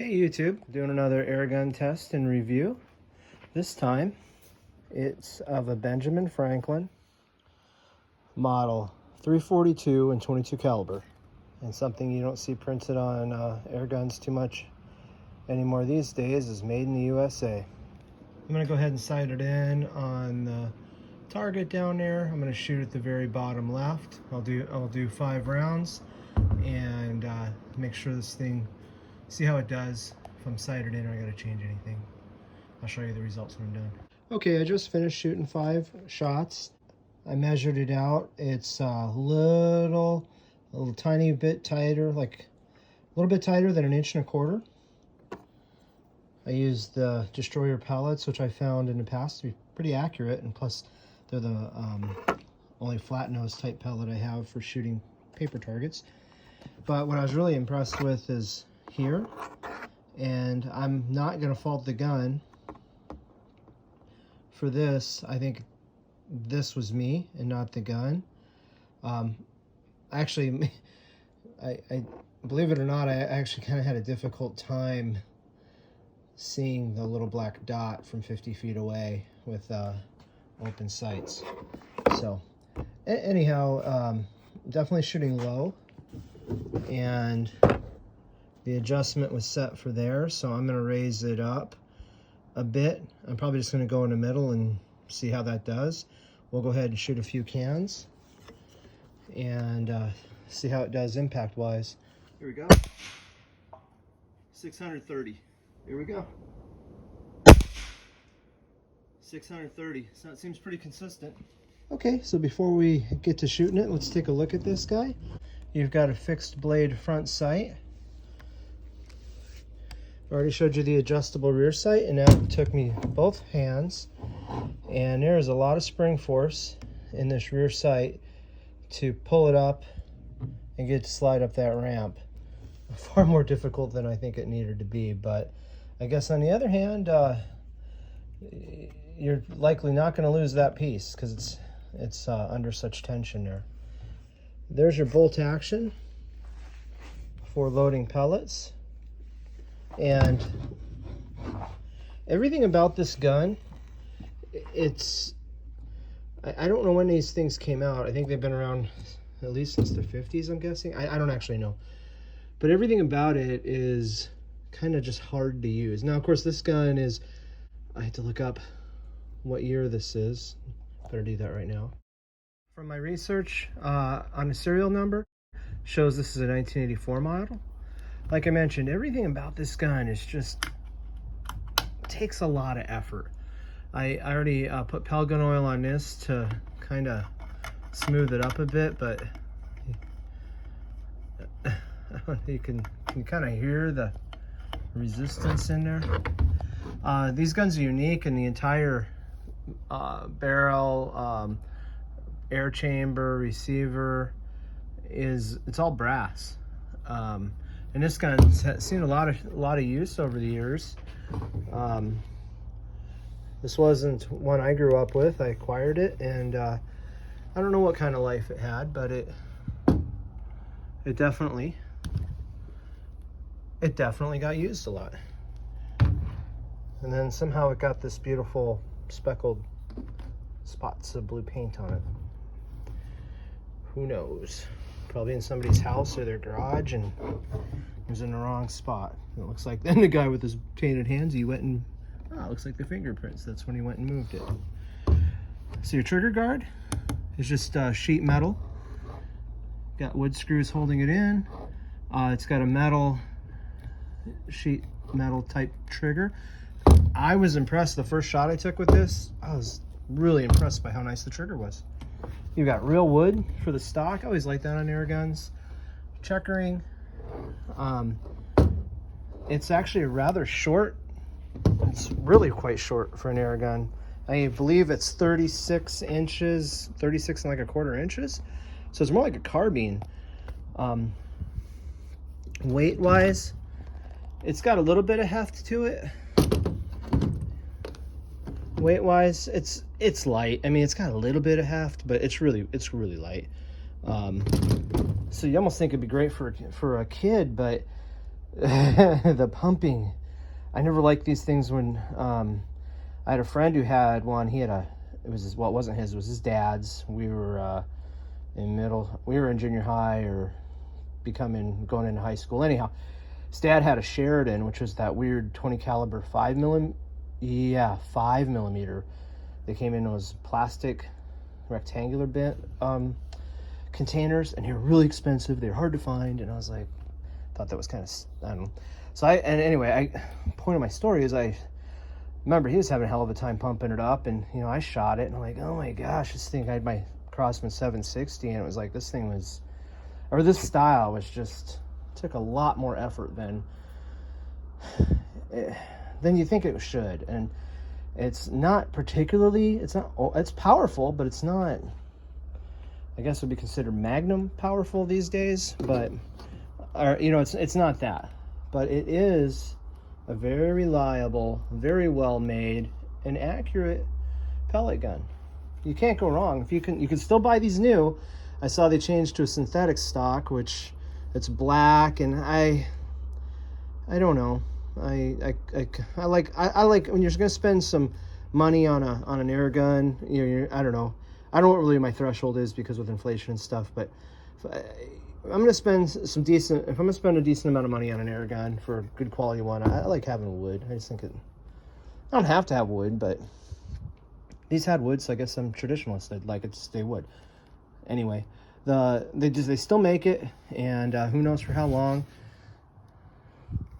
Hey YouTube, doing another airgun test and review. This time it's of a Benjamin Franklin model 342 and 22 caliber, and something you don't see printed on airguns too much anymore these days is made in the USA. I'm going to go ahead and sight it in on the target down there. I'm going to shoot at the very bottom left. I'll do 5 rounds and make sure this thing, see how it does. If I'm sighted in or I gotta change anything. I'll show you the results when I'm done. Okay, I just finished shooting 5 shots. I measured it out. It's a little tiny bit tighter, like a little bit tighter than 1.25 inches. I used the destroyer pellets, which I found in the past to be pretty accurate, and plus they're the only flat nose type pellet I have for shooting paper targets. But what I was really impressed with is here, and I'm not going to fault the gun for this. I think this was me and not the gun. Actually, I believe it or not, I actually kind of had a difficult time seeing the little black dot from 50 feet away with open sights. So anyhow, definitely shooting low, and the adjustment was set for there, so I'm going to raise it up a bit. I'm probably just going to go in the middle and see how that does. We'll go ahead and shoot a few cans and see how it does impact wise. Here we go. 630. Here we go. 630. So it seems pretty consistent. Okay, so before we get to shooting it, let's take a look at this guy. You've got a fixed blade front sight. I already showed you the adjustable rear sight, and that took me both hands, and there is a lot of spring force in this rear sight to pull it up and get it to slide up that ramp. Far more difficult than I think it needed to be, but I guess on the other hand, you're likely not going to lose that piece because it's under such tension there. There's your bolt action for loading pellets. And everything about this gun, I don't know when these things came out. I think they've been around at least since the 50s, I'm guessing. I don't actually know. But everything about it is kind of just hard to use. Now, of course, this gun is, I had to look up what year this is. Better do that right now. From my research on the serial number, shows this is a 1984 model. Like I mentioned, everything about this gun is just takes a lot of effort. I already put Pelgon oil on this to kind of smooth it up a bit, but you can kind of hear the resistance in there. These guns are unique, and the entire barrel, air chamber, receiver it's all brass. And this gun's seen a lot of use over the years. This wasn't one I grew up with. I acquired it, and I don't know what kind of life it had, but it definitely got used a lot. And then somehow it got this beautiful speckled spots of blue paint on it. Who knows? Probably in somebody's house or their garage, and it was in the wrong spot. It looks like then the guy with his painted hands, he went and, it looks like the fingerprints. That's when he went and moved it. So your trigger guard is just sheet metal. Got wood screws holding it in. It's got a metal, sheet metal type trigger. I was impressed the first shot I took with this. I was really impressed by how nice the trigger was. You've got real wood for the stock. I always like that on air guns. Checkering. It's actually rather short. It's really quite short for an air gun. I believe it's 36 inches, 36 and like 1/4 inches. So it's more like a carbine. Weight wise, it's got a little bit of heft to it. Weight wise, it's light. I mean, it's got a little bit of heft, but it's really light. So you almost think it'd be great for a kid, but The pumping. I never liked these things when I had a friend who had one. He had it wasn't his, it was his dad's. We were we were in junior high or going into high school. Anyhow, his dad had a Sheridan, which was that weird 20 caliber 5 millimeter. They came in those plastic rectangular containers, and they were really expensive. They were hard to find, and I was like, thought that was kind of, I don't know. So point of my story is I remember he was having a hell of a time pumping it up, and I shot it, and I'm like, oh my gosh, this thing, I had my Crossman 760, and it was like, this style was just, took a lot more effort than you think it should. And it's not particularly, it's powerful, but it's not, I guess would be considered magnum powerful these days, but it's not that, but it is a very reliable, very well made and accurate pellet gun. You can't go wrong. You can still buy these new. I saw they changed to a synthetic stock, which it's black, and I don't know. I like when you're gonna spend some money on an air gun. I don't know. I don't know what really my threshold is because with inflation and stuff, but I'm gonna spend if I'm gonna spend a decent amount of money on an air gun for a good quality one, I like having wood. I just think I don't have to have wood, but these had wood, so I guess I'm traditionalist. I'd like it to stay wood. Anyway, they still make it, and who knows for how long.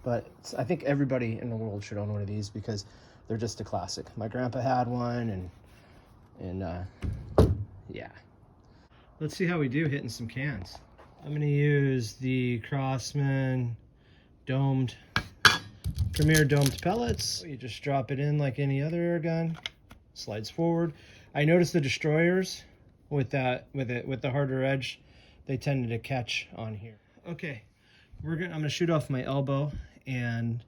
But I think everybody in the world should own one of these because they're just a classic. My grandpa had one, and yeah. Let's see how we do hitting some cans. I'm gonna use the Crossman Premier domed pellets. You just drop it in like any other air gun. Slides forward. I noticed the destroyers with the harder edge, they tended to catch on here. Okay, I'm gonna shoot off my elbow, and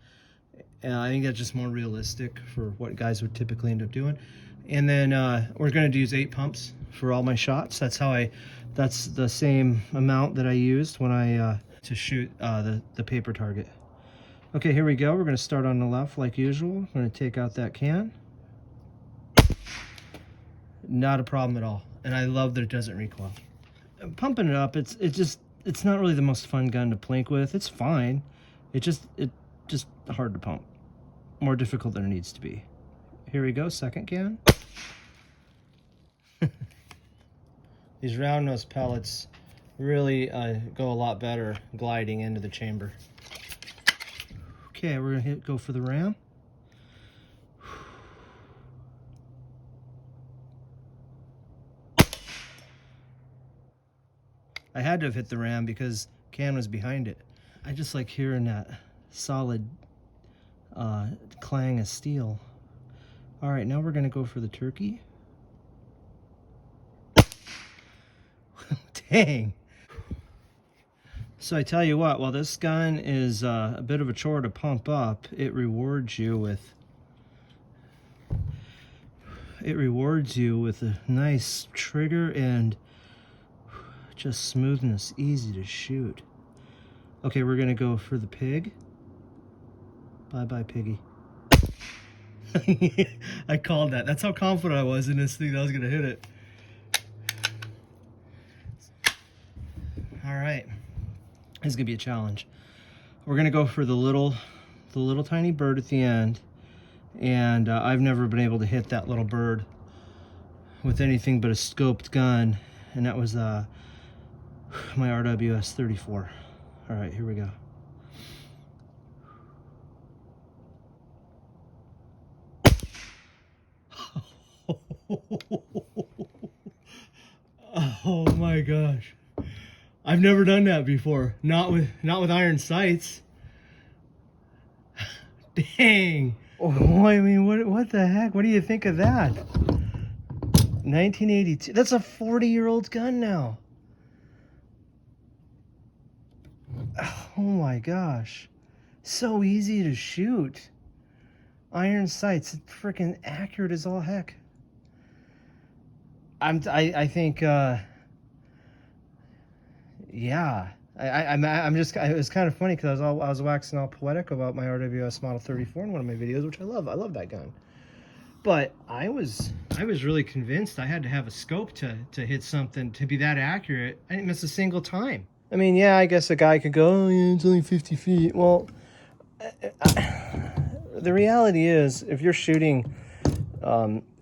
I think that's just more realistic for what guys would typically end up doing. And then we're gonna use 8 pumps for all my shots. That's the same amount that I used when I to shoot the paper target. Okay, here we go. We're gonna start on the left like usual. I'm gonna take out that can. Not a problem at all, and I love that it doesn't recoil. Pumping it up, it's not really the most fun gun to plink with. It's fine. It's just hard to pump. More difficult than it needs to be. Here we go, second can. These round nose pellets really go a lot better gliding into the chamber. Okay, we're gonna go for the ram. I had to have hit the ram because can was behind it. I just like hearing that solid clang of steel. All right, now we're gonna go for the turkey. Dang. So I tell you what, while this gun is a bit of a chore to pump up, it rewards you with a nice trigger and just smoothness, easy to shoot. Okay, we're gonna go for the pig. Bye-bye, piggy. I called that. That's how confident I was in this thing that I was gonna hit it. All right, this is gonna be a challenge. We're gonna go for the little tiny bird at the end, and I've never been able to hit that little bird with anything but a scoped gun, and that was my RWS 34. All right, here we go. Oh my gosh. I've never done that before. Not with iron sights. Dang. Oh, I mean, what the heck? What do you think of that? 1982. That's a 40-year-old gun now. Oh my gosh. So easy to shoot. Iron sights, it's freaking accurate as all heck. I think yeah, I'm just, it was kind of funny because I was waxing all poetic about my RWS Model 34 in one of my videos, which I love. I love that gun. But I was really convinced I had to have a scope to hit something to be that accurate. I didn't miss a single time. I mean, yeah, I guess a guy could go, oh yeah, it's only 50 feet. Well, the reality is, if you're shooting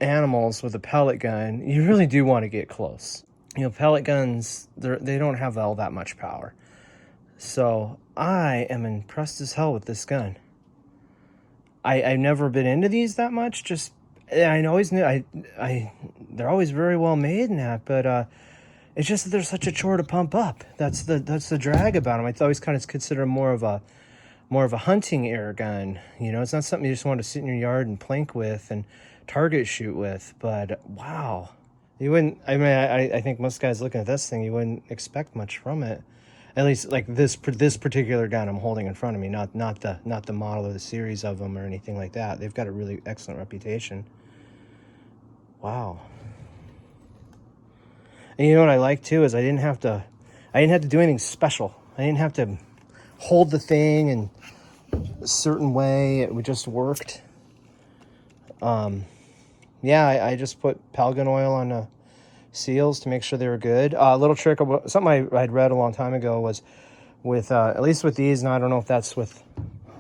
animals with a pellet gun, you really do want to get close. You know, pellet guns, they don't have all that much power. So I am impressed as hell with this gun. I've never been into these that much. Just I always knew they're always very well made and that, but it's just that they're such a chore to pump up. That's the drag about them. I always kind of consider them more of a hunting air gun. You know, it's not something you just want to sit in your yard and plank with and target shoot with. But wow, you wouldn't. I mean, I think most guys looking at this thing, you wouldn't expect much from it. At least like this particular gun I'm holding in front of me, not the model or the series of them or anything like that. They've got a really excellent reputation. Wow. And you know what I like too is I didn't have to do anything special. I didn't have to hold the thing in a certain way. It just worked. Yeah, I just put Palgon oil on the seals to make sure they were good. A little trick, something I'd read a long time ago was with, at least with these, and I don't know if that's with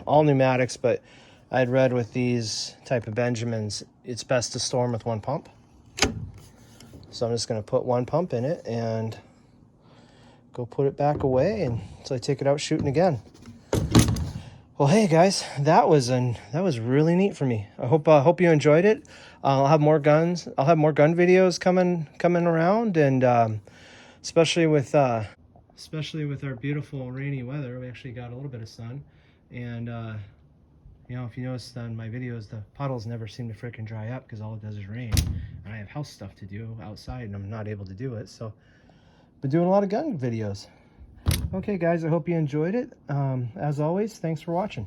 all pneumatics, but I'd read with these type of Benjamins, it's best to store them with one pump. So I'm just going to put one pump in it and go put it back away until I take it out shooting again. Well, hey guys, that was really neat for me. I hope you enjoyed it. I'll have more guns. I'll have more gun videos coming around, and especially with our beautiful rainy weather. We actually got a little bit of sun, and you know, if you notice on my videos, the puddles never seem to frickin' dry up because all it does is rain, and I have house stuff to do outside, and I'm not able to do it. So, been doing a lot of gun videos. Okay, guys, I hope you enjoyed it. As always, thanks for watching.